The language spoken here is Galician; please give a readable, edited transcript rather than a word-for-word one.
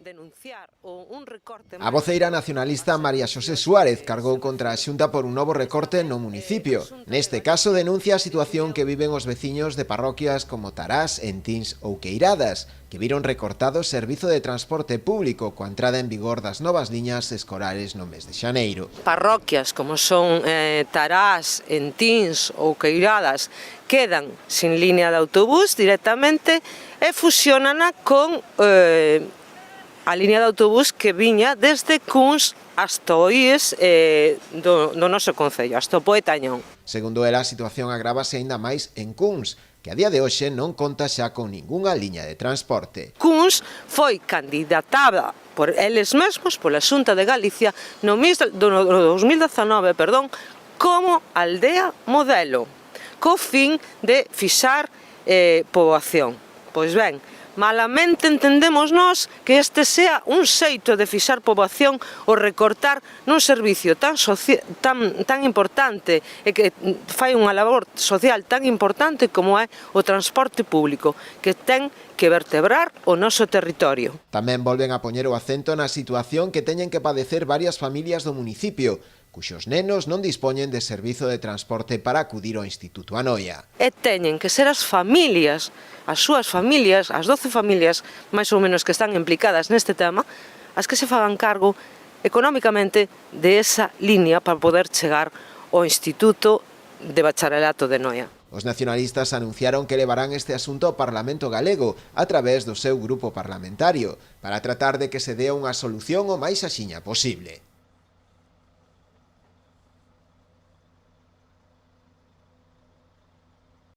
denunciar un recorte. A voceira nacionalista María Xosé Suárez cargou contra a Xunta por un novo recorte no municipio. Neste caso denuncia a situación que viven os veciños de parroquias como Tarás, Entins ou Queiradas, que viron recortado o servizo de transporte público coa entrada en vigor das novas liñas escolares no mes de xaneiro. Parroquias como son Tarás, Entins ou Queiradas quedan sin línea de autobús directamente e fusionana con a línea de autobús que viña desde Cuns hasta o IES do noso concello, hasta o Poetañón. Segundo ela, a situación agrávase aínda máis en Cuns, que a día de hoxe non conta xa con ningunha liña de transporte. Cuns foi candidatada por eles mesmos, pola Xunta de Galicia, no 2019, como aldea modelo, co fin de fixar poboación. Pois ben, malamente entendemos nós que este sea un xeito de fixar poboación ou recortar nun servicio tan importante e que fai unha labor social tan importante como é o transporte público, que ten que vertebrar o noso territorio. Tamén volven a poñer o acento na situación que teñen que padecer varias familias do municipio, cuxos nenos non dispoñen de servizo de transporte para acudir ao Instituto Anoia. E teñen que ser as familias, as súas familias, as 12 familias máis ou menos que están implicadas neste tema, as que se fagan cargo económicamente de esa línea para poder chegar ao Instituto de Bacharelato de Noia. Os nacionalistas anunciaron que levarán este asunto ao Parlamento galego a través do seu grupo parlamentario para tratar de que se dea unha solución o máis axiña posible.